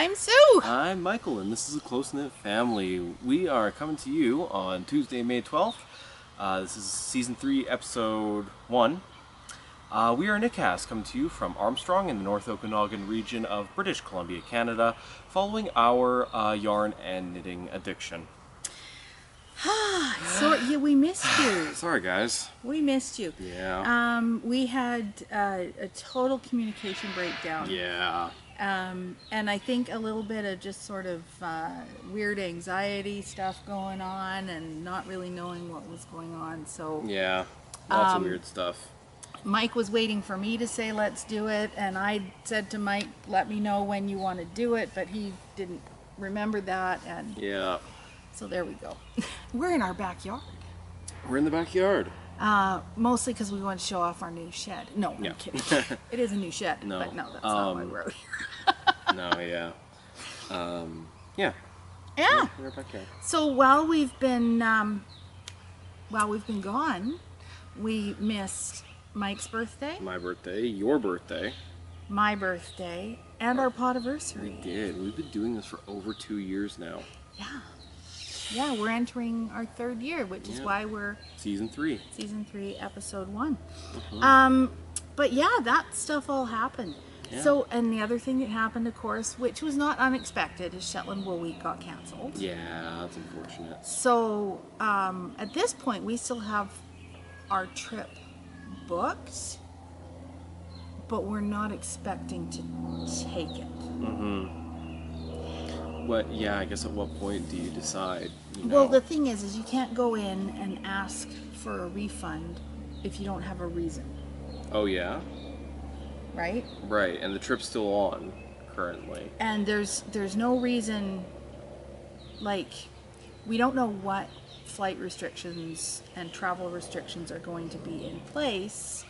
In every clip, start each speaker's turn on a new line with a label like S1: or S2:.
S1: I'm Sue.
S2: I'm Michael, and this is a close-knit family. We are coming to you on Tuesday, May 12th. This is Season 3, Episode 1. We are a knitcast coming to you from Armstrong in the North Okanagan region of British Columbia, Canada, following our yarn and knitting addiction.
S1: Yeah, we missed you.
S2: Sorry, guys.
S1: We missed you.
S2: Yeah.
S1: We had a total communication breakdown.
S2: Yeah.
S1: And I think a little bit of just sort of weird anxiety stuff going on and not really knowing what was going on. So
S2: Yeah. Lots of weird stuff.
S1: Mike was waiting for me to say let's do it, and I said to Mike, let me know when you want to do it, but he didn't remember that, and
S2: Yeah.
S1: so there we go. We're in our backyard.
S2: We're in the backyard.
S1: Mostly because we want to show off our new shed. No,
S2: Yeah.
S1: I'm kidding. It is a new shed,
S2: No.
S1: but no, that's not why we're out here.
S2: No, yeah. Yeah.
S1: Yeah.
S2: We're in our backyard.
S1: So while we've been gone, we missed Mike's birthday,
S2: My birthday, your birthday.
S1: my birthday, and our
S2: We
S1: podiversary.
S2: did. We've been doing this for over 2 years now.
S1: Yeah. Yeah, we're entering our third year, which is
S2: Yeah.
S1: why we're
S2: Season 3.
S1: Season 3, Episode 1.
S2: Mhm.
S1: But yeah, that stuff all happened.
S2: Yeah.
S1: So, and the other thing that happened, of course, which was not unexpected, is Shetland Wool Week got canceled.
S2: Yeah, that's unfortunate.
S1: So, at this point, we still have our trip booked, but we're not expecting to take it.
S2: But yeah, I guess at what point do you decide? You know?
S1: Well, the thing is you can't go in and ask for a refund if you don't have a reason,
S2: Oh yeah,
S1: right?
S2: right. And the trip's still on currently.
S1: And there's no reason, like, we don't know what flight restrictions and travel restrictions are going to be in place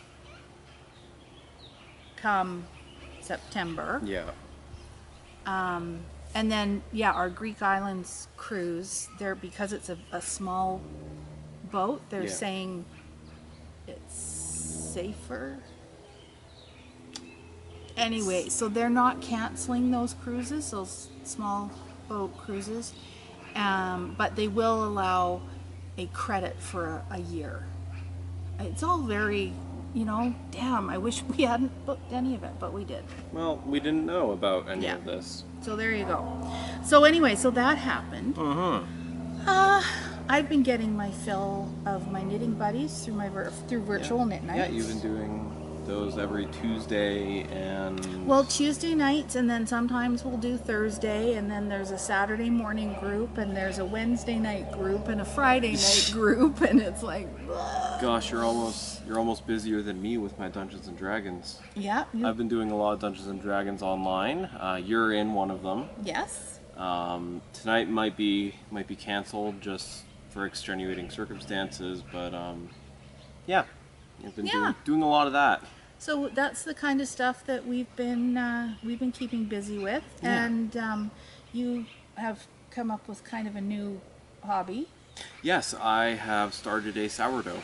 S1: come September.
S2: Yeah.
S1: And then, yeah, our Greek Islands cruise, because it's a small boat, they're
S2: Yeah.
S1: saying it's safer. Anyway, so they're not canceling those cruises, those small boat cruises, but they will allow a credit for a year. It's all very, damn, I wish we hadn't booked any of it, but we did.
S2: Well, we didn't know about any
S1: Yeah.
S2: of this.
S1: So there you go. So anyway, so that happened. I've been getting my fill of my knitting buddies through my through virtual knit nights.
S2: Yeah, you've been doing those every Tuesday and.
S1: Well, Tuesday nights, and then sometimes we'll do Thursday, and then there's a Saturday morning group, and there's a Wednesday night group, and a Friday night group, and it's like, ugh.
S2: Gosh, you're almost busier than me with my Dungeons and Dragons.
S1: Yeah.
S2: I've been doing a lot of Dungeons and Dragons online. You're in one of them.
S1: Yes.
S2: Tonight might be canceled just for extenuating circumstances, but yeah, I've been doing a lot of that.
S1: So that's the kind of stuff that we've been keeping busy with,
S2: Yeah.
S1: and you have come up with kind of a new hobby.
S2: Yes, I have started a sourdough.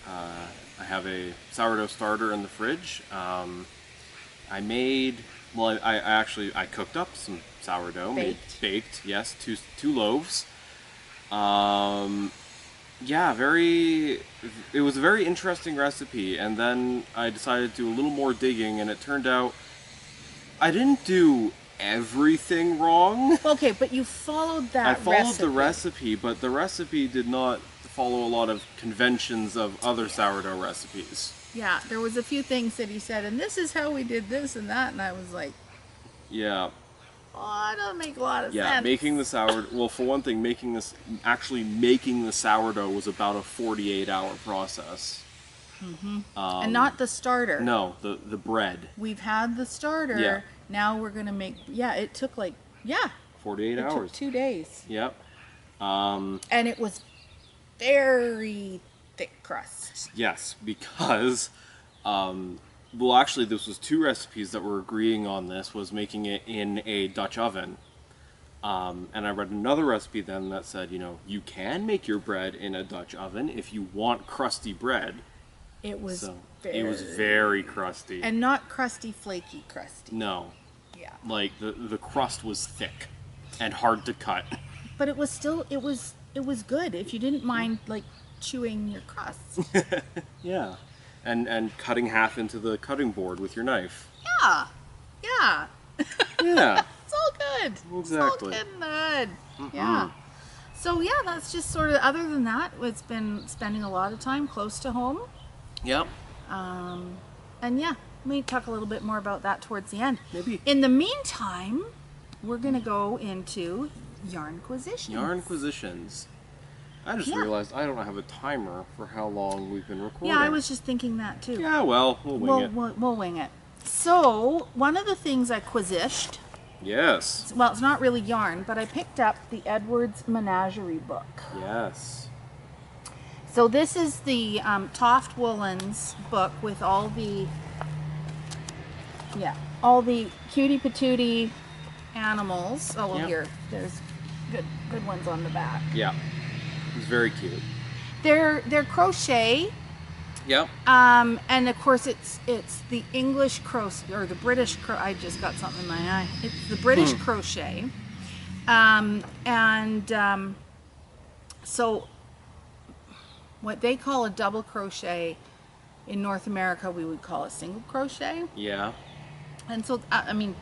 S2: I have a sourdough starter in the fridge. I cooked up some sourdough. Baked, yes, two loaves. Yeah, it was a very interesting recipe, and then I decided to do a little more digging, and it turned out I didn't do everything wrong.
S1: Okay, but you followed that
S2: I followed the recipe, but the recipe did not follow a lot of conventions of other sourdough recipes.
S1: Yeah, there was a few things that he said, and this is how we did this and that, and I was like,
S2: Yeah.
S1: oh, that doesn't make a lot of
S2: Yeah,
S1: sense.
S2: making the sourdough, well, for one thing, making the sourdough was about a 48-hour process.
S1: And not the starter.
S2: No, the bread.
S1: We've had the starter.
S2: Yeah.
S1: Now we're going to make, it took
S2: 48
S1: it
S2: hours.
S1: took 2 days.
S2: Yep.
S1: And it was very thick crust.
S2: Yes, because, well, actually, this was two recipes that were agreeing on this, was making it in a Dutch oven. And I read another recipe then that said, you can make your bread in a Dutch oven if you want crusty bread.
S1: It was
S2: It was very crusty.
S1: And not crusty, flaky crusty.
S2: No.
S1: Yeah. Yeah.
S2: Like the crust was thick and hard to cut.
S1: But it was still, it was good if you didn't mind like chewing your crusts.
S2: Yeah. And cutting half into the cutting board with your knife.
S1: Yeah. Yeah.
S2: Yeah.
S1: It's all good.
S2: Exactly.
S1: It's all good and good. Yeah. So yeah, that's just sort of, other than that, it's been spending a lot of time close to home.
S2: Yep.
S1: And yeah, we may talk a little bit more about that towards the end.
S2: Maybe.
S1: In the meantime, we're going to go into Yarnquisitions.
S2: Yarnquisitions. I just realized I don't have a timer for how long we've been recording.
S1: Yeah, I was just thinking that too.
S2: Yeah, well, we'll wing it.
S1: We'll wing it. So, one of the things I quizished,
S2: Yes.
S1: well, it's not really yarn, but I picked up the Edwards Menagerie book.
S2: Yes.
S1: So this is the Toft Woolens book with all the cutie patootie animals. Oh, well,
S2: Yep.
S1: here, there's good ones on the back.
S2: Yeah. It's very cute.
S1: They're crochet.
S2: Yep.
S1: And of course it's the English crochet, or the British I just got something in my eye. It's the British crochet. So what they call a double crochet in North America, we would call a single crochet.
S2: Yeah.
S1: And so, I mean,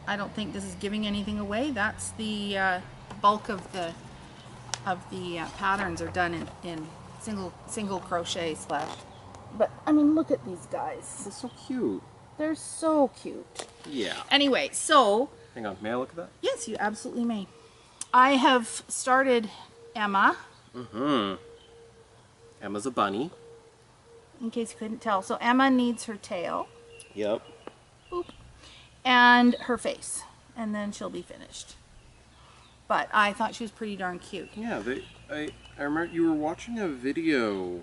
S1: I don't think this is giving anything away. That's the bulk of the patterns are done in single crochet slash. But I mean, look at these guys.
S2: That's so cute.
S1: They're so cute.
S2: Yeah.
S1: Anyway, so
S2: Hang on, may I look at that?
S1: yes, you absolutely may. I have started Emma.
S2: Emma's a bunny.
S1: In case you couldn't tell, so Emma needs her tail.
S2: Yep.
S1: Boop. And her face, and then she'll be finished. But I thought she was pretty darn cute.
S2: Yeah, I remember you were watching a video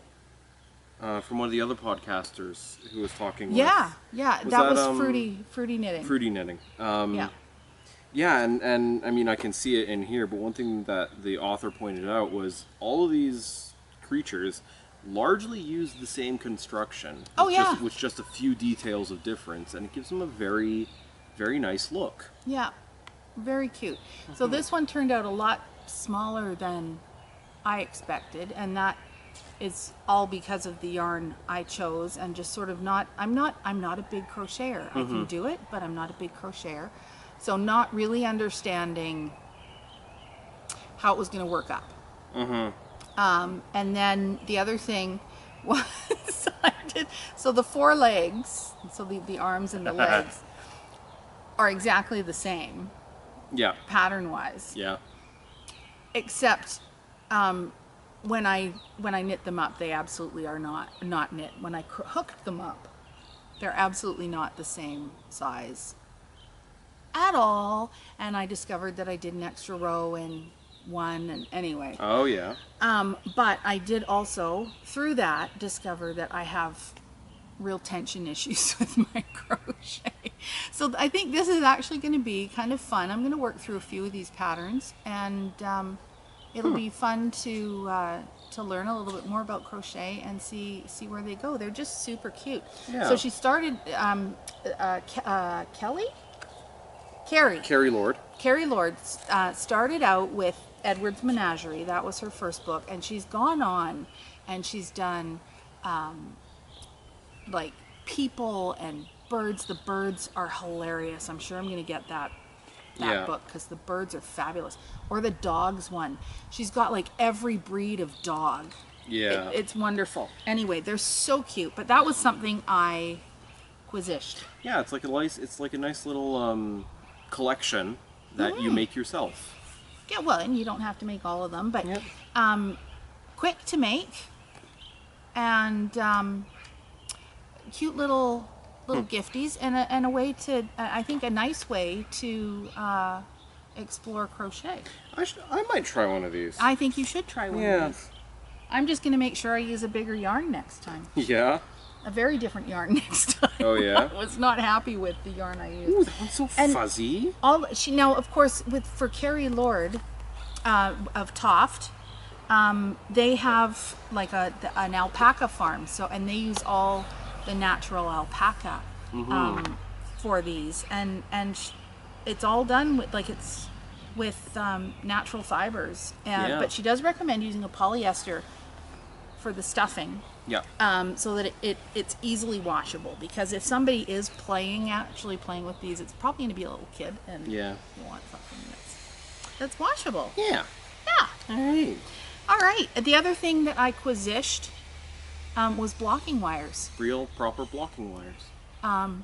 S2: from one of the other podcasters who was talking.
S1: Yeah, that was fruity knitting.
S2: Fruity knitting.
S1: Yeah.
S2: Yeah, and I mean I can see it in here, but one thing that the author pointed out was all of these creatures largely use the same construction.
S1: Oh, yeah.
S2: With just a few details of difference, and it gives them a very, very nice look.
S1: Yeah, very cute. So this one turned out a lot smaller than I expected, and that is all because of the yarn I chose, and just sort of I'm not a big crocheter. I can do it, but I'm not a big crocheter. So not really understanding how it was going to work up. And then the other thing was so the four legs, so the arms and the legs are exactly the same.
S2: Yeah.
S1: Pattern wise.
S2: Yeah.
S1: Except when I knit them up, they absolutely are not knit. When I hooked them up, they're absolutely not the same size at all. And I discovered that I did an extra row in one, and anyway.
S2: Oh yeah.
S1: But I did also, through that, discover that I have real tension issues with my crochet. So I think this is actually going to be kind of fun. I'm going to work through a few of these patterns, and it'll be fun to learn a little bit more about crochet and see where they go. They're just super cute.
S2: Yeah.
S1: So she started Carrie Lord started out with Edwards Menagerie. That was her first book, and she's gone on and she's done like people and birds. The birds are hilarious. I'm sure I'm going to get that book because the birds are fabulous. Or the dogs one. She's got like every breed of dog.
S2: Yeah.
S1: It's wonderful. Anyway, they're so cute. But that was something I quizished.
S2: Yeah, it's like a nice little collection that you make yourself.
S1: Yeah, well, and you don't have to make all of them, but
S2: Yep.
S1: Quick to make, and cute little gifties, and a way to, I think, a nice way to explore crochet.
S2: I might try one of these.
S1: I think you should try one of these. I'm just going to make sure I use a bigger yarn next time.
S2: Yeah.
S1: A very different yarn next time.
S2: Oh yeah.
S1: I was not happy with the yarn I used.
S2: Ooh, that one's so fuzzy.
S1: Now, of course, for Carrie Lord of Toft, they have like an alpaca farm. And they use all the natural alpaca for these, and it's all done with natural fibers, and
S2: Yeah.
S1: but she does recommend using a polyester for the stuffing.
S2: Yeah.
S1: So that it's easily washable, because if somebody is actually playing with these, it's probably going to be a little kid, and
S2: Yeah.
S1: you want something that's washable.
S2: Yeah.
S1: Yeah.
S2: All right.
S1: All right. The other thing that I quizished was blocking wires.
S2: Real proper blocking wires.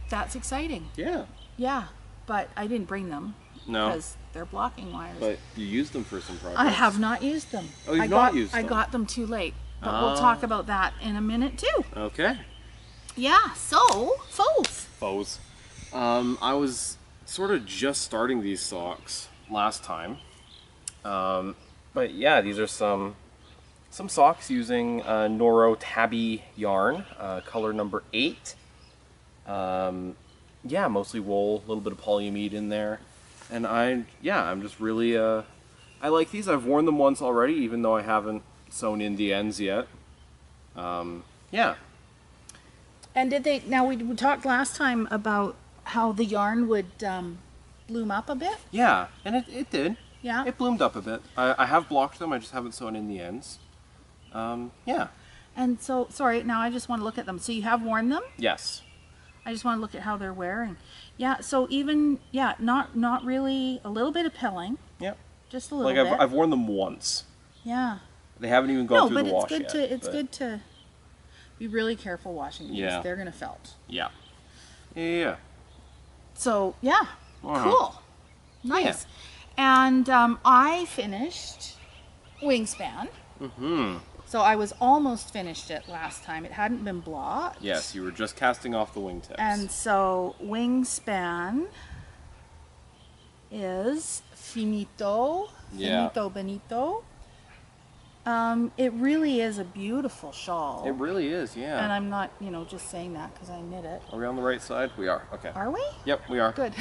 S1: That's exciting.
S2: Yeah.
S1: Yeah, but I didn't bring them.
S2: No.
S1: Because they're blocking wires.
S2: But you used them for some projects.
S1: I have not used them.
S2: Oh, you've not used them?
S1: I got them too late. But we'll talk about that in a minute too.
S2: Okay.
S1: Yeah, so,
S2: Foes. I was sort of just starting these socks last time. But yeah, these are some socks using Noro Tabby yarn, color number 8. Yeah, mostly wool, a little bit of polyamide in there. And I'm just really, I like these. I've worn them once already, even though I haven't sewn in the ends yet. Yeah.
S1: And now we talked last time about how the yarn would bloom up a bit.
S2: Yeah, and it did.
S1: Yeah.
S2: It bloomed up a bit. I have blocked them, I just haven't sewn in the ends. Yeah.
S1: And so, sorry, now I just want to look at them. So you have worn them?
S2: Yes.
S1: I just want to look at how they're wearing. Yeah, so even, not really, a little bit of pilling.
S2: Yep.
S1: Just a little
S2: Like
S1: bit.
S2: I've worn them once.
S1: Yeah.
S2: They haven't even gone through the wash yet.
S1: It's good to be really careful washing these.
S2: Yeah.
S1: They're gonna felt.
S2: Yeah. Yeah.
S1: So yeah,
S2: Uh-huh.
S1: cool, nice. And I finished Wingspan.
S2: Mm-hmm.
S1: So I was almost finished it last time. It hadn't been blocked.
S2: Yes, you were just casting off the wingtips.
S1: And so Wingspan is finito.
S2: Yeah.
S1: Finito bonito. It really is a beautiful shawl.
S2: It really is, yeah.
S1: And I'm not, just saying that because I knit it.
S2: Are we on the right side? We are. Okay.
S1: Are we?
S2: Yep, we are.
S1: Good.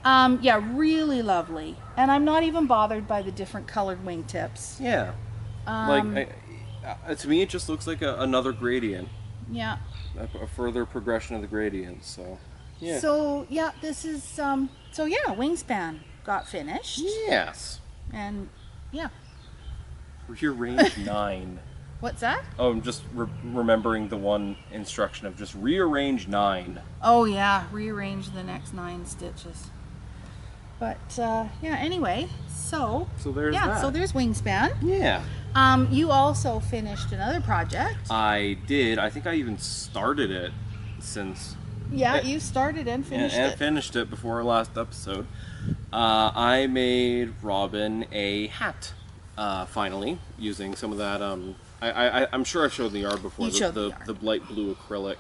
S1: Yeah, really lovely. And I'm not even bothered by the different colored wingtips.
S2: Yeah. To me, it just looks like another gradient.
S1: Yeah.
S2: A further progression of the gradient, so yeah.
S1: So, yeah, this is, Wingspan got finished.
S2: Yes.
S1: And, yeah.
S2: Rearrange 9.
S1: What's that?
S2: Oh, I'm just remembering the one instruction of just rearrange 9.
S1: Oh, yeah, rearrange the next 9 stitches. But, anyway, so
S2: there's that.
S1: So there's Wingspan.
S2: Yeah.
S1: You also finished another project.
S2: I did. I think I even started it since...
S1: Yeah, you started and finished
S2: and
S1: it.
S2: finished it before our last episode. I made Robin a hat, finally, using some of that... I'm sure I showed in the yard before.
S1: You showed the yard.
S2: The light blue acrylic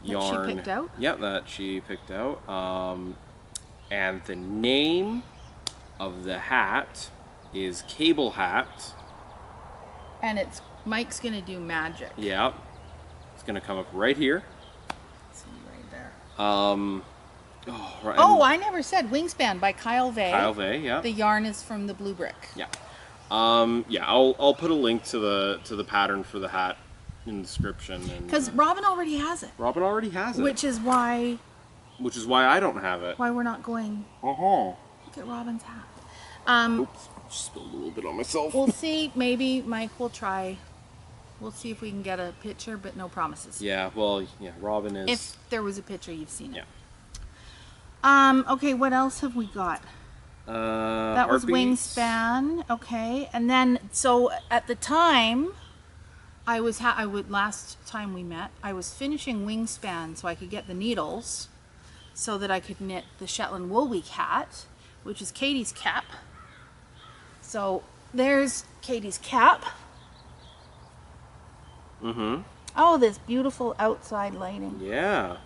S2: yarn.
S1: That she picked out?
S2: Yeah, that she picked out. And the name of the hat is Cable Hat.
S1: And Mike's gonna do magic.
S2: Yeah. It's gonna come up right here.
S1: See right there.
S2: Right,
S1: I never said Wingspan by Kyle Vey.
S2: Kyle Vey, yeah.
S1: The yarn is from the Blue Brick.
S2: Yeah. I'll put a link to the pattern for the hat in the description.
S1: Because Robin already has it.
S2: Robin already has it.
S1: Which is why
S2: I don't have it.
S1: we're not going.
S2: Uh-huh.
S1: Look at Robin's hat.
S2: Oops, just spilled a little bit on myself.
S1: We'll see. Maybe Mike will try. We'll see if we can get a picture, but no promises.
S2: Yeah. Well, yeah. Robin is.
S1: If there was a picture, you've seen it.
S2: Yeah.
S1: Okay. What else have we got? That was
S2: Heartbeats.
S1: Wingspan. Okay. And then, so at the time, last time we met, I was finishing Wingspan so I could get the needles so that I could knit the Shetland Wool Week hat, which is Katie's cap. So there's Katie's cap.
S2: Mm-hmm.
S1: Oh, this beautiful outside lighting.
S2: Yeah.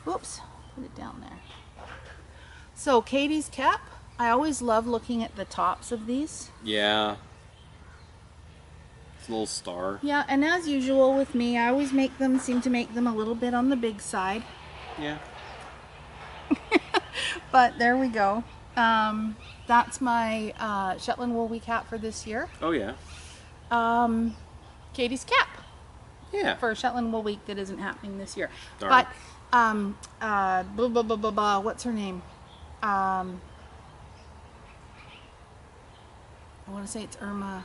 S1: Whoops, put it down there. So Katie's cap, I always love looking at the tops of these.
S2: Yeah. It's a little star.
S1: Yeah, and as usual with me, I always seem to make them a little bit on the big side.
S2: Yeah.
S1: But there we go. That's my Shetland Wool Week hat for this year.
S2: Oh yeah.
S1: Katie's cap
S2: Yeah.
S1: for Shetland Wool Week that isn't happening this year.
S2: Darn.
S1: But What's her name? I want to say it's Irma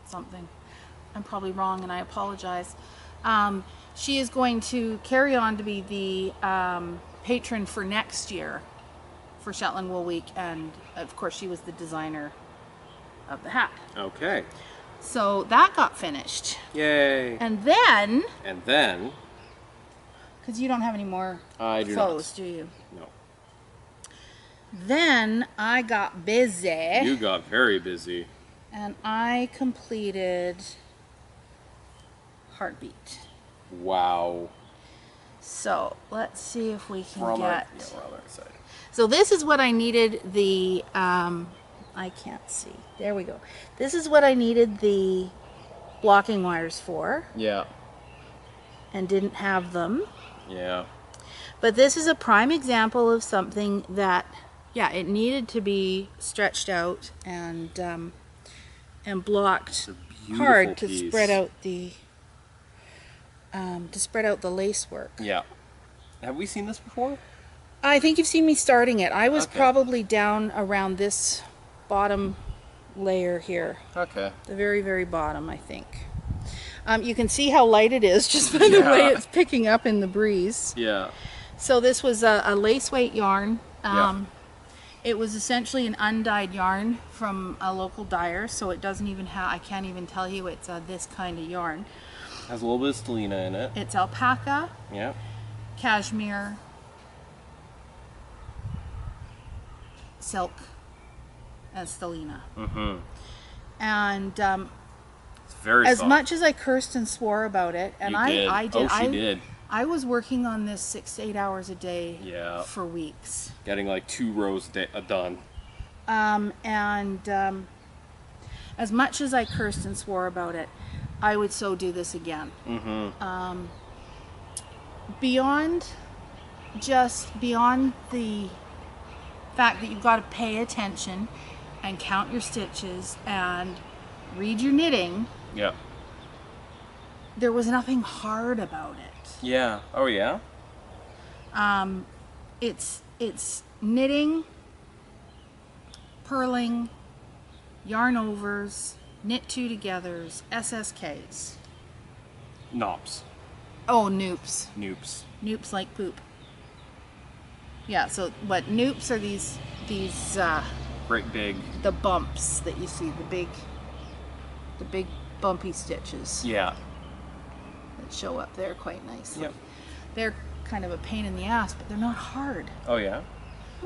S1: something. I'm probably wrong, and I apologize. She is going to carry on to be the patron for next year for Shetland Wool Week, and of course she was the designer of the hat.
S2: Okay.
S1: So that got finished.
S2: Yay.
S1: And then, because you don't have any more clothes, do you?
S2: No.
S1: Then I got busy.
S2: You got very busy.
S1: And I completed Heartbeat.
S2: Wow.
S1: So let's see if we can
S2: We're on
S1: get.
S2: we're on the right side.
S1: So this is what I needed the. I can't see. There we go. This is what I needed the blocking wires for,
S2: Yeah.
S1: and didn't have them.
S2: Yeah.
S1: But this is a prime example of something that, yeah, it needed to be stretched out and blocked hard to
S2: piece.
S1: spread out the lace work.
S2: Yeah. Have we seen this before?
S1: I think you've seen me starting it. I was
S2: Okay.
S1: probably down around this bottom layer here.
S2: Okay.
S1: The very, very bottom, I think. You can see how light it is just by the way it's picking up in the breeze.
S2: Yeah.
S1: So this was a lace weight yarn.
S2: Yeah.
S1: It was essentially an undyed yarn from a local dyer, so it doesn't even have, I can't even tell you it's this kind of yarn.
S2: Has a little bit of stellina in it.
S1: It's alpaca,
S2: Yeah.
S1: cashmere, silk, and stellina.
S2: Mm-hmm.
S1: And
S2: It's very
S1: as
S2: soft.
S1: much as I cursed and swore about it, and
S2: You
S1: I
S2: did.
S1: did,
S2: Oh, she did.
S1: I was working on this 6 to 8 hours a day
S2: Yeah.
S1: for weeks.
S2: Getting like 2 rows done.
S1: As much as I cursed and swore about it, I would so do this again.
S2: Mm-hmm.
S1: Beyond the fact that you've got to pay attention and count your stitches and read your knitting,
S2: Yeah.
S1: there was nothing hard about it.
S2: Yeah. Oh yeah.
S1: It's knitting, purling, yarn overs, knit two togethers, SSKs.
S2: Nops.
S1: Oh, noops. Noops like poop. Yeah, so what noops are these
S2: Great big.
S1: the bumps that you see, the big bumpy stitches
S2: Yeah.
S1: that show up there quite nicely.
S2: Yep.
S1: They're kind of a pain in the ass, but they're not hard.
S2: Oh yeah.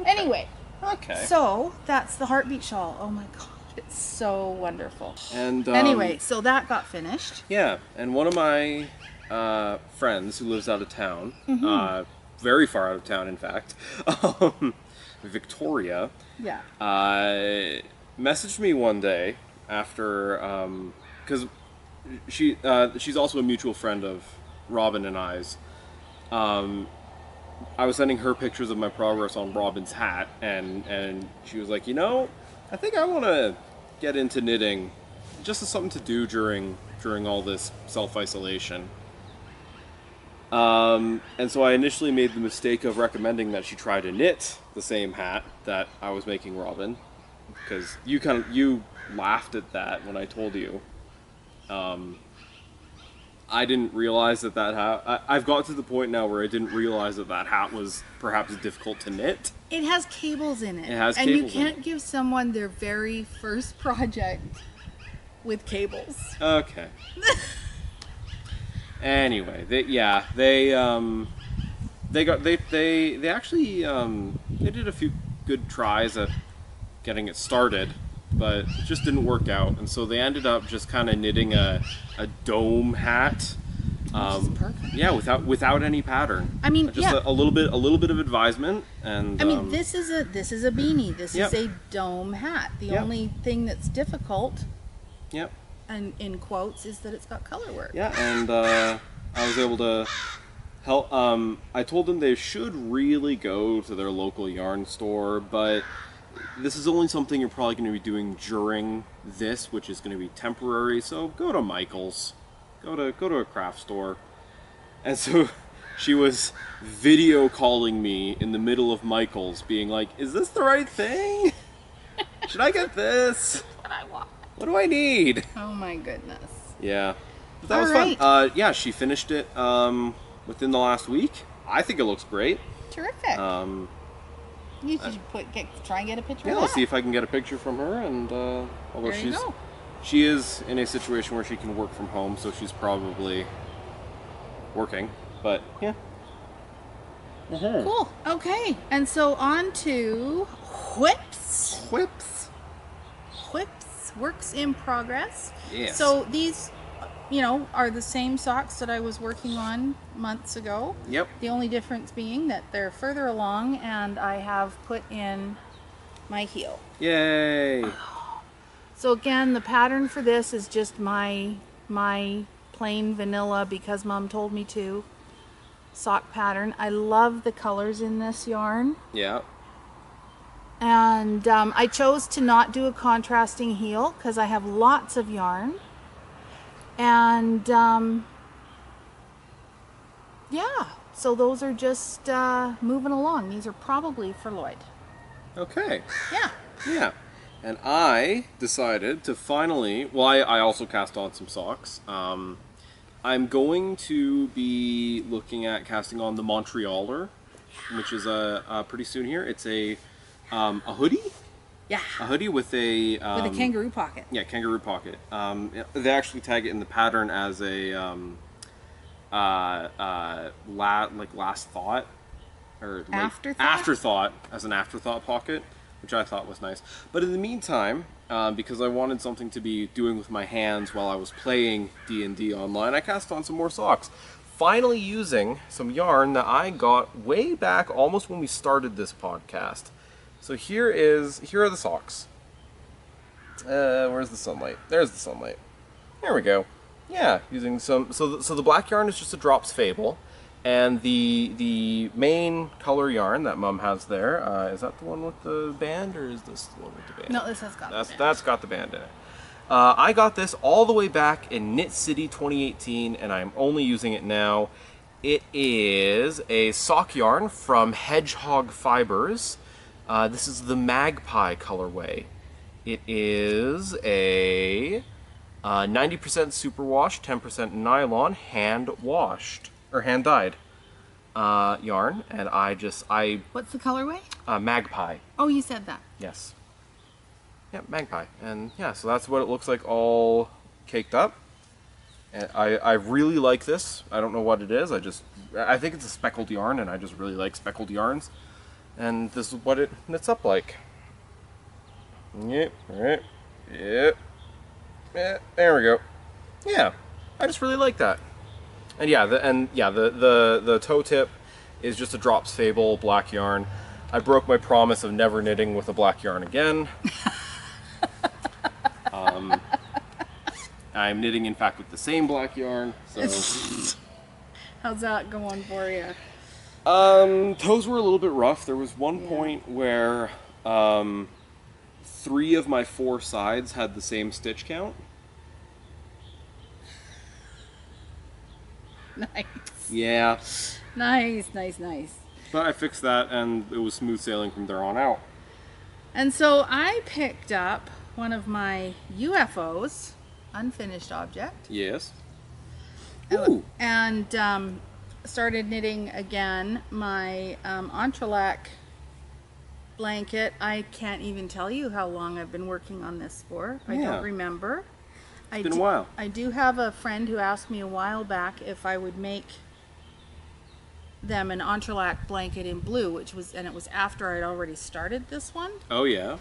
S1: Anyway,
S2: Okay.
S1: so that's the Heartbeat shawl. Oh my god, it's so wonderful.
S2: And
S1: Anyway, so that got finished.
S2: Yeah, and one of my friends who lives out of town,
S1: Mm-hmm.
S2: very far out of town, in fact, Victoria,
S1: Yeah.
S2: messaged me one day after, because she's also a mutual friend of Robin and I's. I was sending her pictures of my progress on Robin's hat, and she was like, you know, I think I want to get into knitting, just as something to do during all this self-isolation. And so I initially made the mistake of recommending that she try to knit the same hat that I was making Robin, because you laughed at that when I told you. I didn't realize that hat. I've got to the point now where I didn't realize that hat was perhaps difficult to knit.
S1: It has cables in it.
S2: It has
S1: and
S2: cables
S1: you
S2: in
S1: can't give someone their very first project with cables.
S2: Okay. Anyway, they actually they did a few good tries at getting it started, but it just didn't work out, and so they ended up just kind of knitting a dome hat.
S1: Which is perfect.
S2: Yeah, without any pattern.
S1: I mean,
S2: just
S1: yeah.
S2: a little bit of advisement, and
S1: I mean, this is a beanie. This
S2: Yep.
S1: is a dome hat. The
S2: Yep.
S1: only thing that's difficult,
S2: Yep.
S1: and in quotes, is that it's got color work.
S2: Yeah, and I was able to help. I told them they should really go to their local yarn store, but this is only something you're probably going to be doing during this, which is going to be temporary. So go to Michael's, go to a craft store, and so She was video calling me in the middle of Michael's, being like, "Is this the right thing? Should I get this?
S1: What I want.
S2: What do I need?"
S1: Oh my goodness.
S2: Yeah, but that
S1: All
S2: was
S1: right.
S2: fun. Yeah, she finished it within the last week. I think it looks great.
S1: Terrific. You should try and get a picture
S2: Yeah,
S1: of that.
S2: I'll see if I can get a picture from her. And although
S1: There you go.
S2: she is in a situation where she can work from home, so she's probably working. But yeah.
S1: Cool. Okay. And so on to whips.
S2: Whips.
S1: Whips. Works in progress.
S2: Yes.
S1: So these, are the same socks that I was working on months ago.
S2: Yep.
S1: The only difference being that they're further along and I have put in my heel.
S2: Yay.
S1: So again, the pattern for this is just my plain vanilla because Mom told me to sock pattern. I love the colors in this yarn.
S2: Yeah.
S1: And I chose to not do a contrasting heel because I have lots of yarn. And yeah, so those are just moving along. These are probably for Lloyd.
S2: Okay.
S1: Yeah.
S2: Yeah. And I decided to finally, well, I also cast on some socks. I'm going to be looking at casting on the Montrealer, which is pretty soon here. It's a hoodie?
S1: Yeah.
S2: A hoodie with a...
S1: With a kangaroo pocket.
S2: Yeah, kangaroo pocket. They actually tag it in the pattern as a last thought. Or like
S1: Afterthought?
S2: Afterthought, as an afterthought pocket, which I thought was nice. But in the meantime, because I wanted something to be doing with my hands while I was playing D&D online, I cast on some more socks. Finally using some yarn that I got way back almost when we started this podcast. So here are the socks. Where's the sunlight? There's the sunlight. There we go. Yeah, using some, so the black yarn is just a Drops Fable. And the main color yarn that Mum has there, is that the one with the band, or is this the one with the band?
S1: No, this has got the band.
S2: That's got the band in it. I got this all the way back in Knit City 2018, and I'm only using it now. It is a sock yarn from Hedgehog Fibers. This is the Magpie colorway. It is a 90% superwash, 10% nylon, hand washed. Or hand dyed yarn, and
S1: What's the colorway?
S2: Magpie.
S1: Oh, you said that.
S2: Yes. Yeah, Magpie, and yeah, so that's what it looks like all caked up. And I really like this. I don't know what it is. I think it's a speckled yarn, and I just really like speckled yarns. And this is what it knits up like. Yep. Right. Yep. Yeah, there we go. Yeah, I just really like that. And yeah, the toe tip is just a Drops Fable black yarn. I broke my promise of never knitting with a black yarn again. I'm knitting, in fact, with the same black yarn. So
S1: How's that going for you?
S2: toes were a little bit rough. There was one point where 3 of my 4 sides had the same stitch count.
S1: Nice.
S2: Yeah.
S1: Nice.
S2: But I fixed that, and it was smooth sailing from there on out.
S1: And so I picked up one of my UFOs, unfinished object.
S2: Yes. Ooh.
S1: And started knitting again my entrelac blanket. I can't even tell you how long I've been working on this for. I don't remember.
S2: It's been a while.
S1: I do have a friend who asked me a while back if I would make them an entrelac blanket in blue, it was after I'd already started this one.
S2: Oh yeah.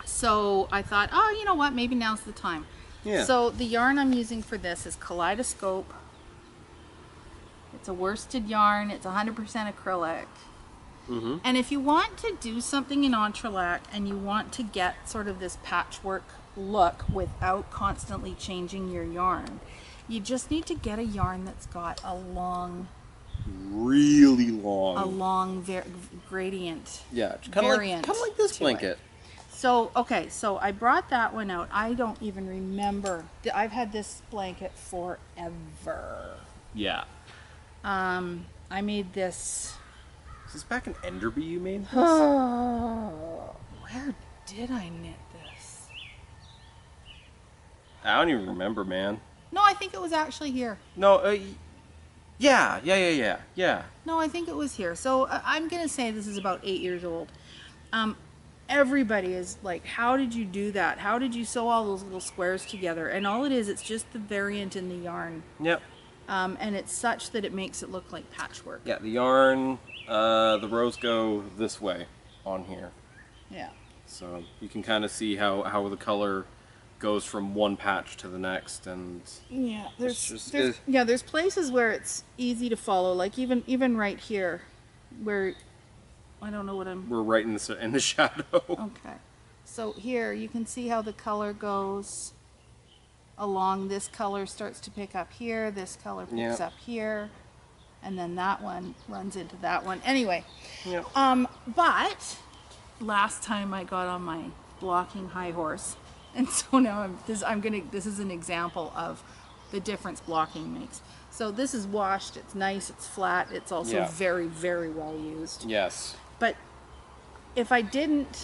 S1: So I thought, oh, you know what, maybe now's the time.
S2: Yeah.
S1: So the yarn I'm using for this is Kaleidoscope. It's a worsted yarn. It's 100% acrylic.
S2: Mm-hmm.
S1: And if you want to do something in entrelac and you want to get sort of this patchwork look without constantly changing your yarn, you just need to get a yarn that's got a long,
S2: really long,
S1: gradient.
S2: Yeah, kind of like this blanket.
S1: So, okay, so I brought that one out. I don't even remember. I've had this blanket forever.
S2: Yeah.
S1: I made this.
S2: Is this back in Enderby you made this?
S1: Oh, where did I knit this?
S2: I don't even remember, man.
S1: No, I think it was actually here.
S2: No, yeah.
S1: No, I think it was here. So I'm going to say this is about 8 years old. Everybody is like, how did you do that? How did you sew all those little squares together? And all it is, it's just the variant in the yarn.
S2: Yep.
S1: And it's such that it makes it look like patchwork.
S2: Yeah, the yarn, the rows go this way on here.
S1: Yeah.
S2: So you can kind of see how the color goes from one patch to the next, and
S1: Yeah,
S2: there's
S1: there's places where it's easy to follow, like even right here, where I don't know what I'm.
S2: we're right in the shadow.
S1: Okay, so here you can see how the color goes along. This color starts to pick up here. This color picks up here, and then that one runs into that one. Anyway,
S2: Yep.
S1: But last time I got on my blocking high horse. And so now this is an example of the difference blocking makes. So this is washed, it's nice, it's flat, it's also very, very well used.
S2: Yes.
S1: But if I don't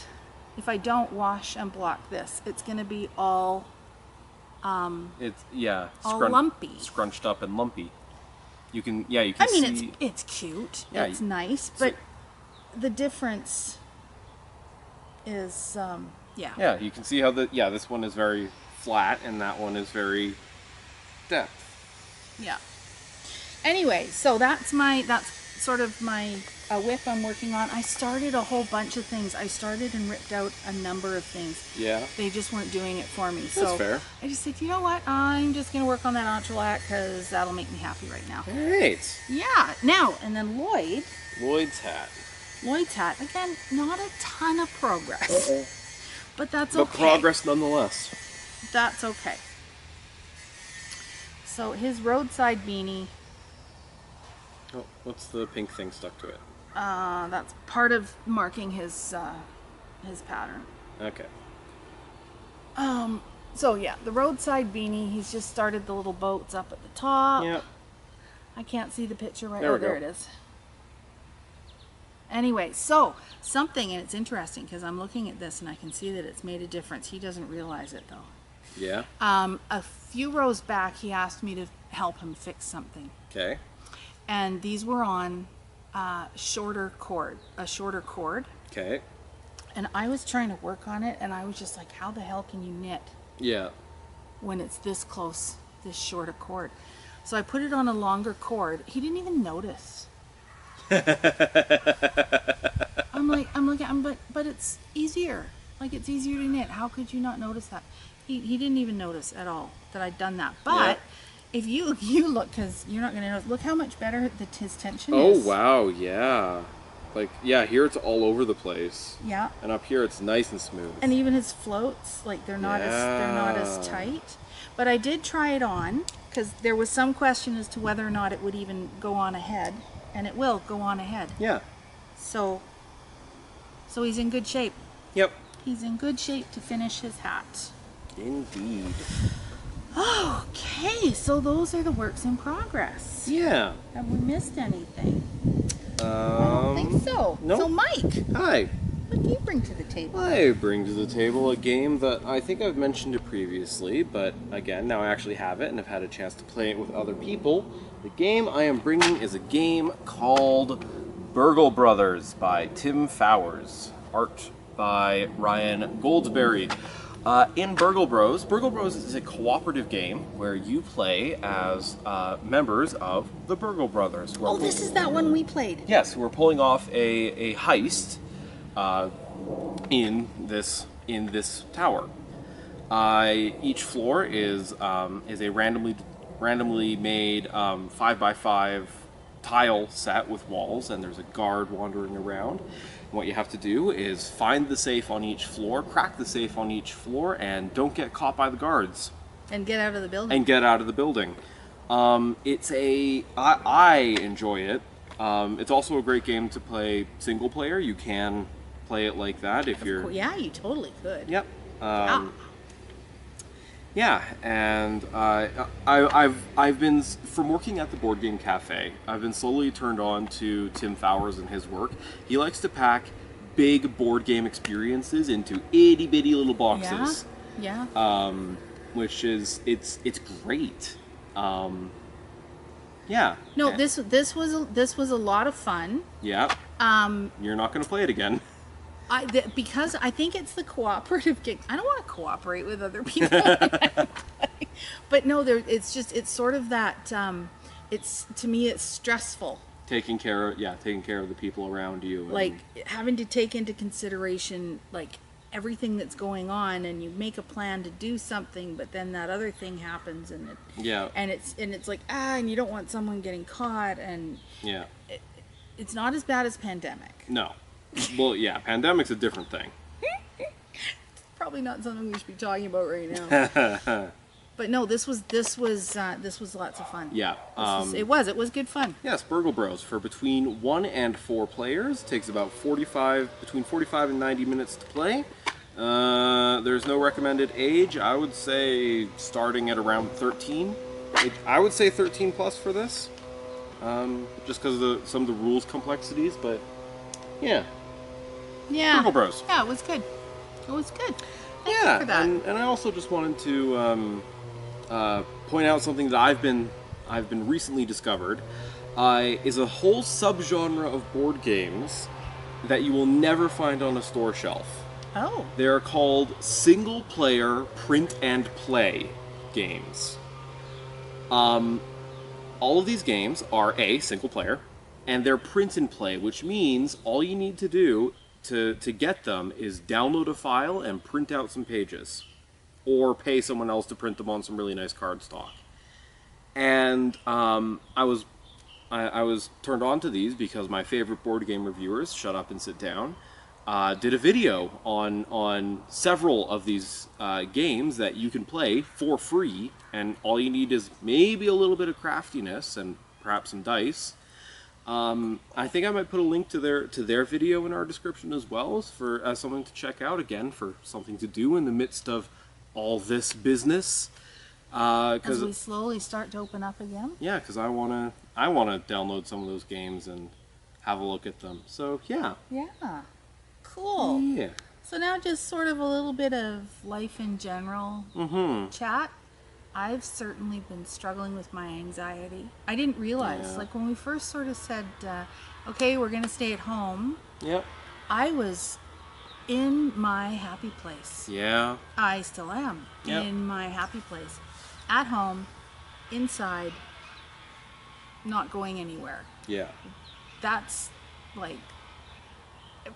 S1: wash and block this, it's going to be all
S2: It's
S1: all lumpy.
S2: scrunched up and lumpy. You can
S1: I mean,
S2: see.
S1: it's cute,
S2: Yeah,
S1: it's nice, but the difference is
S2: Yeah, you can see how this one is very flat and that one is very depth.
S1: Yeah. Anyway, so that's sort of my whip I'm working on. I started a whole bunch of things. I started and ripped out a number of things.
S2: Yeah.
S1: They just weren't doing it for me.
S2: That's
S1: So
S2: fair.
S1: I just said, you know what? I'm just going to work on that entrelac because that'll make me happy right now.
S2: Great.
S1: Yeah. Now, and then
S2: Lloyd's hat.
S1: Lloyd's hat. Again, not a ton of progress. But that's okay.
S2: But progress nonetheless.
S1: That's okay. So his roadside beanie.
S2: Oh, what's the pink thing stuck to it?
S1: That's part of marking his pattern.
S2: Okay.
S1: So yeah, the roadside beanie. He's just started the little boats up at the top.
S2: Yep.
S1: I can't see the picture right.
S2: There we
S1: There
S2: go.
S1: it is. Anyway, so something, and it's interesting because I'm looking at this and I can see that it's made a difference. He doesn't realize it though.
S2: Yeah.
S1: A few rows back, he asked me to help him fix something,
S2: Okay.
S1: and these were on a shorter cord.
S2: Okay.
S1: And I was trying to work on it, and I was just like, how the hell can you knit
S2: Yeah.
S1: when it's this close, this short a cord? So I put it on a longer cord. He didn't even notice. But it's easier. Like, it's easier to knit. How could you not notice that? He didn't even notice at all that I'd done that. But if you look, because you're not going to notice, look how much better his tension is.
S2: Oh wow, yeah. Like here it's all over the place.
S1: Yeah.
S2: And up here it's nice and smooth.
S1: And even his floats, like they're not as tight. But I did try it on because there was some question as to whether or not it would even go on ahead, and it will go on ahead.
S2: Yeah.
S1: So he's in good shape.
S2: Yep.
S1: He's in good shape to finish his hat.
S2: Indeed.
S1: Okay, so those are the works in progress.
S2: Yeah.
S1: Have we missed anything? I don't think so.
S2: Nope.
S1: So Mike,
S2: Hi.
S1: what do you bring to the table?
S2: I bring to the table a game that I think I've mentioned it previously, but again, now I actually have it and have had a chance to play it with other people. The game I am bringing is a game called Burgle Brothers by Tim Fowers. Art by Ryan Goldsberry. In Burgle Bros is a cooperative game where you play as members of the Burgle Brothers.
S1: Oh, this is that one we played.
S2: Yes, we're pulling off a heist in this tower. Each floor is a randomly made 5x5 tile set with walls, and there's a guard wandering around. And what you have to do is find the safe on each floor, crack the safe on each floor, and don't get caught by the guards.
S1: And get out of the building.
S2: And get out of the building. I enjoy it. It's also a great game to play single player. You can play it like that if you're...
S1: Yeah, you totally could.
S2: Yep. Yeah, and I've been, from working at the Board Game Cafe, I've been slowly turned on to Tim Fowers and his work. He likes to pack big board game experiences into itty bitty little boxes.
S1: Yeah.
S2: Which is it's great. Yeah.
S1: No, this was a lot of fun.
S2: Yeah. You're not going to play it again.
S1: Because I think it's the cooperative game. I don't want to cooperate with other people. But no, it's sort of that. It's, to me, it's stressful.
S2: Taking care of the people around you. And
S1: like having to take into consideration like everything that's going on, and you make a plan to do something, but then that other thing happens, and it's like and you don't want someone getting caught, and it's not as bad as Pandemic.
S2: No. Well, yeah, Pandemic's a different thing.
S1: Probably not something we should be talking about right now. But no, this was lots of fun.
S2: Yeah,
S1: it was good fun.
S2: Yes, Burgle Bros for between 1 and 4 players. It takes about between 45 and 90 minutes to play. There's no recommended age. I would say starting at around 13. I would say 13 plus for this, just because of some of the rules complexities. But yeah. Burgle Bros.
S1: Yeah, it was good. It was good. Thank
S2: yeah,
S1: you for that.
S2: And I also just wanted to point out something that I've been recently discovered is a whole subgenre of board games that you will never find on a store shelf.
S1: Oh.
S2: They are called single-player print and play games. All of these games are single player, and they're print and play, which means all you need to do to get them is download a file and print out some pages, or pay someone else to print them on some really nice cardstock. And I was turned on to these because my favorite board game reviewers, Shut Up and Sit Down, did a video on several of these games that you can play for free, and all you need is maybe a little bit of craftiness and perhaps some dice. I think I might put a link to their video in our description as well, as something to check out, again, for something to do in the midst of all this business.
S1: As we slowly start to open up again.
S2: Yeah, because I wanna download some of those games and have a look at them. So yeah.
S1: Yeah. Cool.
S2: Yeah.
S1: So now just sort of a little bit of life in general chat. I've certainly been struggling with my anxiety. I didn't realize, like when we first sort of said, okay, we're going to stay at home.
S2: Yep.
S1: I was in my happy place.
S2: Yeah.
S1: I still am in my happy place. At home, inside, not going anywhere.
S2: Yeah.
S1: That's like,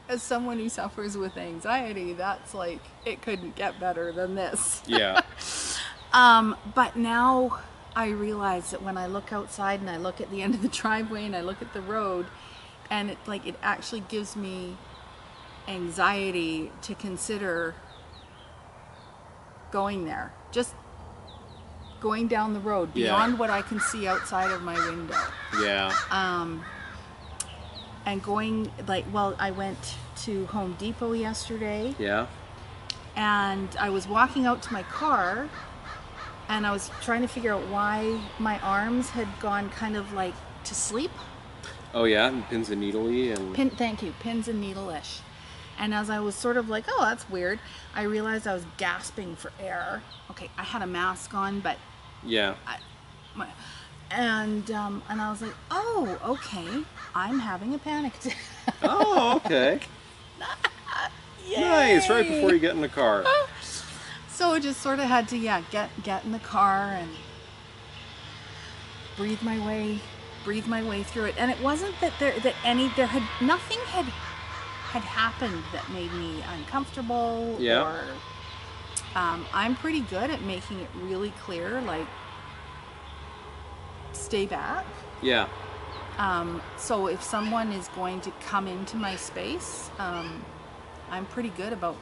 S1: as someone who suffers with anxiety, that's like, it couldn't get better than this.
S2: Yeah.
S1: But now I realize that when I look outside and I look at the end of the driveway and I look at the road, and it actually gives me anxiety to consider going there. Just going down the road beyond what I can see outside of my window.
S2: Yeah.
S1: And going, I went to Home Depot yesterday.
S2: Yeah.
S1: And I was walking out to my car, and I was trying to figure out why my arms had gone kind of like to sleep.
S2: Oh yeah, and pins and needle-y and...
S1: Thank you, pins and needle-ish. And as I was sort of like, oh, that's weird, I realized I was gasping for air. Okay, I had a mask on, but...
S2: Yeah.
S1: And I was like, oh, okay, I'm having a panic attack.
S2: Oh, okay.
S1: Yay!
S2: Nice, right before you get in the car.
S1: So I just sort of had to, get in the car and breathe my way through it. And it wasn't that nothing had happened that made me uncomfortable.
S2: Yeah.
S1: Or I'm pretty good at making it really clear, like, stay back.
S2: Yeah.
S1: So if someone is going to come into my space, I'm pretty good about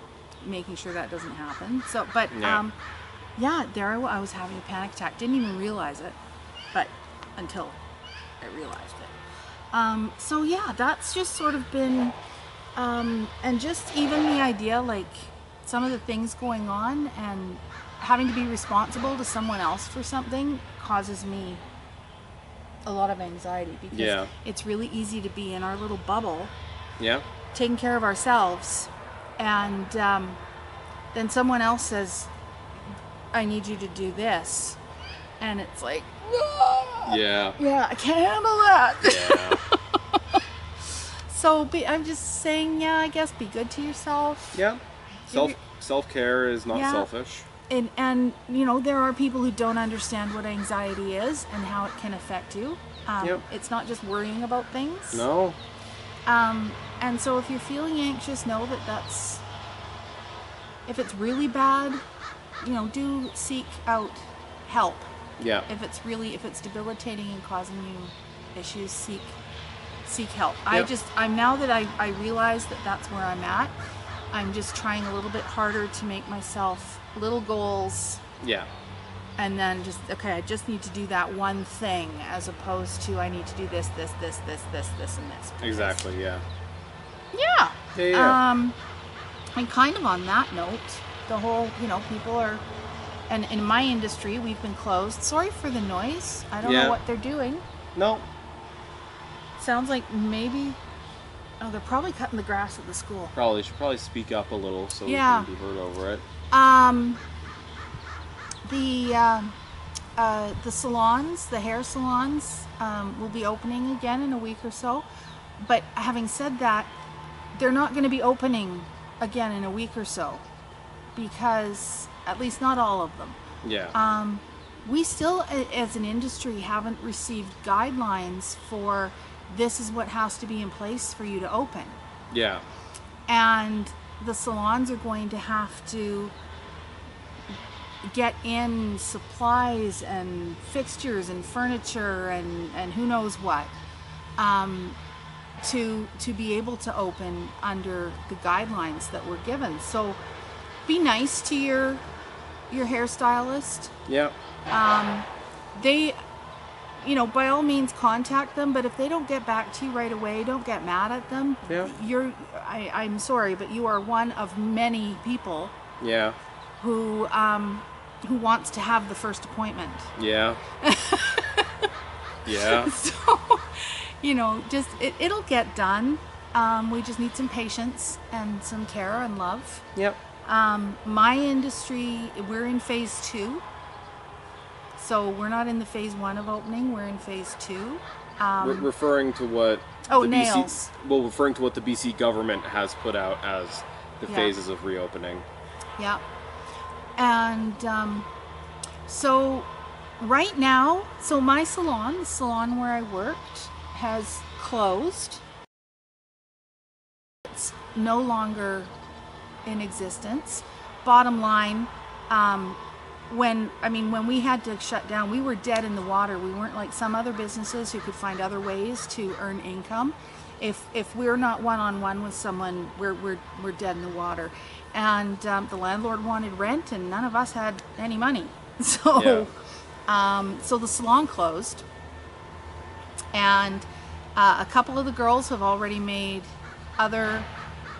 S1: making sure that doesn't happen. So, but there I was having a panic attack. Didn't even realize it, but until I realized it. So yeah, that's just sort of been, and just even the idea, like some of the things going on and having to be responsible to someone else for something causes me a lot of anxiety, because it's really easy to be in our little bubble, taking care of ourselves, and then someone else says, I need you to do this, and it's like, yeah, I can't handle that. So I'm just saying, I guess be good to yourself.
S2: Self-care is not selfish.
S1: And you know, there are people who don't understand what anxiety is and how it can affect you. It's not just worrying about things.
S2: No.
S1: And so if you're feeling anxious, know that if it's really bad, you know, do seek out help. If it's debilitating and causing you issues, seek help. I'm now that I realize that that's where I'm at, I'm just trying a little bit harder to make myself little goals. And then I just need to do that one thing, as opposed to I need to do this, and this.
S2: Exactly,
S1: And kind of on that note, the whole, you know, people are, and in my industry, we've been closed. Sorry for the noise. I don't know what they're doing.
S2: No.
S1: Sounds like maybe, they're probably cutting the grass at the school.
S2: Should probably speak up a little so we can be heard over it.
S1: The salons, the hair salons, will be opening again in a week or so. But having said that, they're not going to be opening again in a week or so, because at least not all of them. We still, as an industry, haven't received guidelines for this is what has to be in place for you to open. And the salons are going to have to get in supplies and fixtures and furniture and who knows what, to be able to open under the guidelines that were given. So be nice to your hairstylist. They, you know, by all means contact them, but if they don't get back to you right away, don't get mad at them. I'm sorry, but you are one of many people who wants to have the first appointment. So, you know, just it'll get done. We just need some patience and some care and love. My industry, we're in phase 2. So we're not in the phase 1 of opening, we're in phase 2.
S2: Referring to what
S1: nails.
S2: Referring to what the BC government has put out as the phases of reopening.
S1: And so right now, so my salon, the salon where I worked, has closed. It's no longer in existence. Bottom line, when we had to shut down, we were dead in the water. We weren't like some other businesses who could find other ways to earn income. If we're not one-on-one with someone, we're dead in the water. And the landlord wanted rent, and none of us had any money. So so the salon closed, and a couple of the girls have already made other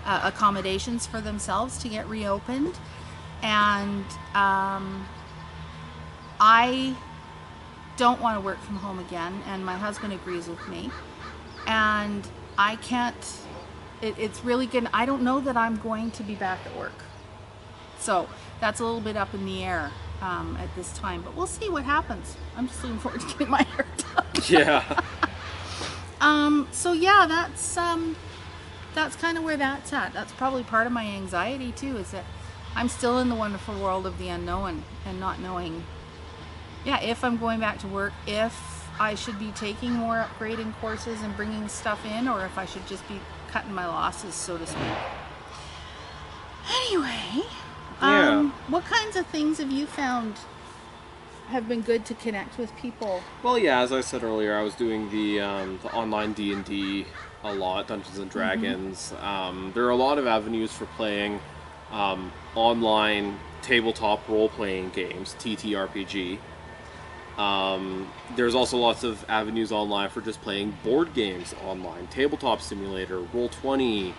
S1: accommodations for themselves to get reopened. And I don't want to work from home again, and my husband agrees with me. And I can't, it's really good. I don't know that I'm going to be back at work. So that's a little bit up in the air at this time, but we'll see what happens. I'm just looking forward to getting my hair done. So yeah, that's kind of where that's at. That's probably part of my anxiety too, is that I'm still in the wonderful world of the unknown and not knowing, if I'm going back to work, if I should be taking more upgrading courses and bringing stuff in, or if I should just be cutting my losses, so to speak. Anyway, what kinds of things have you found have been good to connect with people?
S2: Well, as I said earlier, I was doing the online D&D a lot, Dungeons and Dragons. There are a lot of avenues for playing online tabletop role-playing games, TTRPG. There's also lots of avenues online for just playing board games online, Tabletop Simulator, Roll20.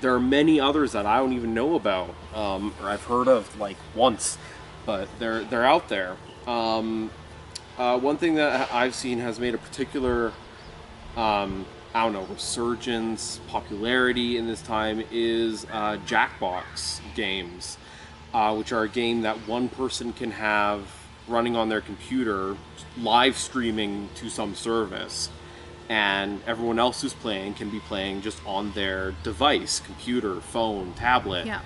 S2: There are many others that I don't even know about, or I've heard of like once. but they're out there. One thing that I've seen has made a particular, I don't know, resurgence, popularity in this time is Jackbox games, which are a game that one person can have running on their computer, live streaming to some service, and everyone else who's playing can be playing just on their device, computer, phone, tablet.
S1: Yeah.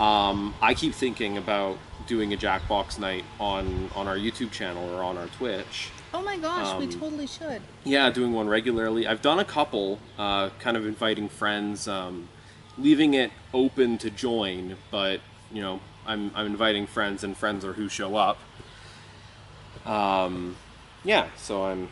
S2: I keep thinking about doing a Jackbox night on our YouTube channel or on our Twitch.
S1: Oh my gosh, we totally should.
S2: Yeah, doing one regularly. I've done a couple, kind of inviting friends, leaving it open to join, but, you know, I'm inviting friends, and friends are who show up. Yeah, so I'm...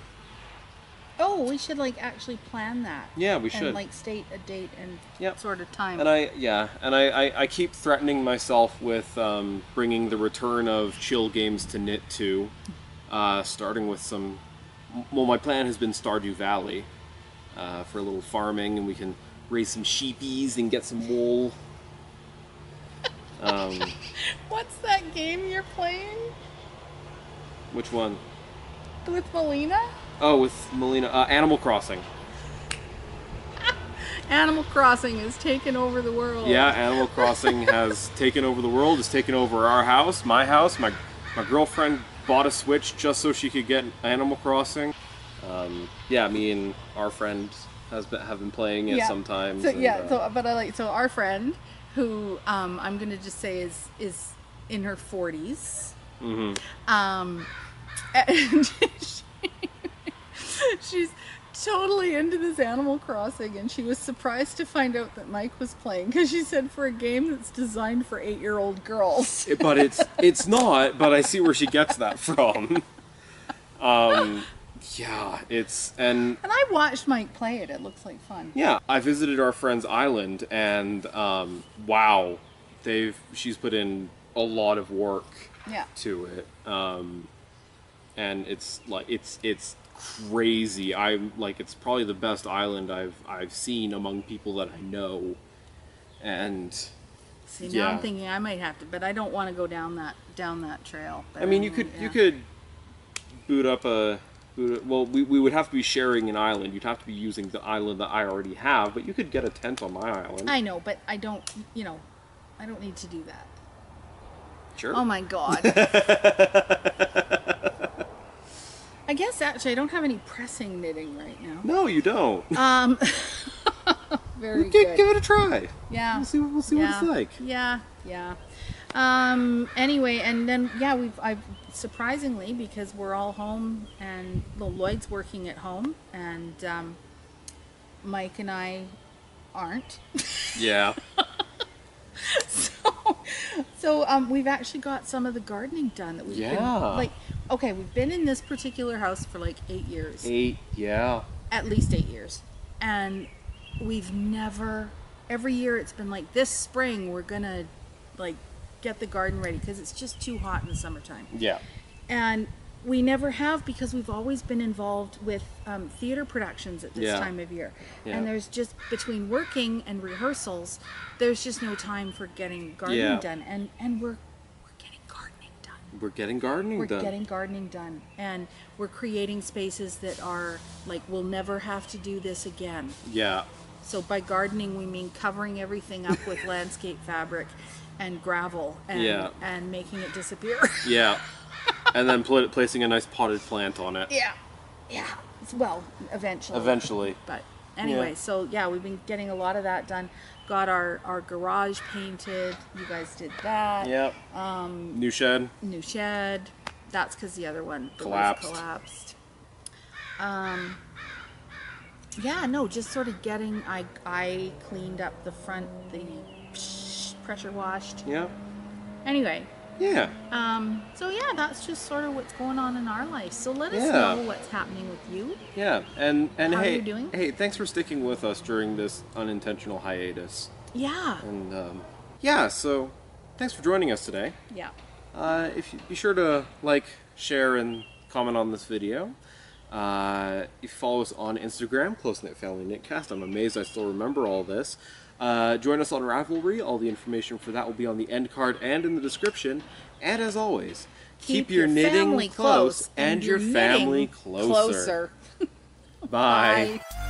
S1: Oh, we should like actually plan that.
S2: Yeah, we should.
S1: And like state a date and
S2: Yep.
S1: sort of time.
S2: And I keep threatening myself with bringing the return of chill games to Knit 2, starting with some... Well, my plan has been Stardew Valley for a little farming, and we can raise some sheepies and get some wool.
S1: What's that game you're playing?
S2: Which one?
S1: With Melina?
S2: Oh, with Melina. Animal Crossing.
S1: Animal Crossing has taken over the world.
S2: Yeah, Animal Crossing has taken over the world. It's taken over our house, my house. My girlfriend bought a Switch just so she could get Animal Crossing. Yeah, me and our friend have been playing it sometimes.
S1: So,
S2: and,
S1: so our friend, who I'm gonna just say is in her 40s. Mm-hmm. And she's totally into this Animal Crossing, and she was surprised to find out that Mike was playing, because she said for a game that's designed for 8-year-old girls.
S2: But it's not. But I see where she gets that from. Yeah, and
S1: I watched Mike play it. It looks like fun.
S2: Yeah, I visited our friend's island, and wow, she's put in a lot of work to it. And it's like it's crazy. I'm like, it's probably the best island I've seen among people that I know. And
S1: see, now I'm thinking I might have to, but I don't want to go down that trail. But
S2: I mean, you could boot up well, we would have to be sharing an island. You'd have to be using the island that I already have, but you could get a tent on my island.
S1: I know, but I don't need to do that.
S2: Sure.
S1: Oh my god. I guess actually I don't have any pressing knitting right now.
S2: No, you don't.
S1: Very good.
S2: Give it a try.
S1: Yeah.
S2: We'll see what it's like.
S1: Yeah. Anyway, and then I've surprisingly, because we're all home, and Lloyd's working at home, and Mike and I aren't.
S2: Yeah.
S1: So we've actually got some of the gardening done that we've been, we've been in this particular house for like 8 years. At least 8 years. And we've never, every year it's been like, this spring we're gonna like get the garden ready because it's just too hot in the summertime.
S2: Yeah.
S1: And we never have, because we've always been involved with theater productions at this time of year. Yeah. And there's just, between working and rehearsals, there's just no time for getting gardening done. And we're getting gardening done.
S2: We're getting gardening done.
S1: And we're creating spaces that are like, we'll never have to do this again.
S2: Yeah.
S1: So by gardening, we mean covering everything up with landscape fabric and gravel and making it disappear.
S2: Yeah. And then placing a nice potted plant on it.
S1: Yeah. Well, eventually. But anyway, so we've been getting a lot of that done. Got our garage painted. You guys did that.
S2: Yep. New shed.
S1: That's because the other one collapsed. Just sort of getting. I cleaned up the front. The pressure washed.
S2: Yeah.
S1: Anyway.
S2: Yeah.
S1: That's just sort of what's going on in our life. So let us know what's happening with you.
S2: Yeah, and
S1: how
S2: hey,
S1: you doing?
S2: Hey, thanks for sticking with us during this unintentional hiatus.
S1: Yeah.
S2: And so thanks for joining us today.
S1: Yeah.
S2: If you be sure to like, share, and comment on this video. You follow us on Instagram, Close Knit Family Knitcast. I'm amazed I still remember all this. Join us on Ravelry. All the information for that will be on the end card and in the description. And as always, keep your knitting
S1: family
S2: close and your family
S1: knitting closer.
S2: Bye.
S1: Bye.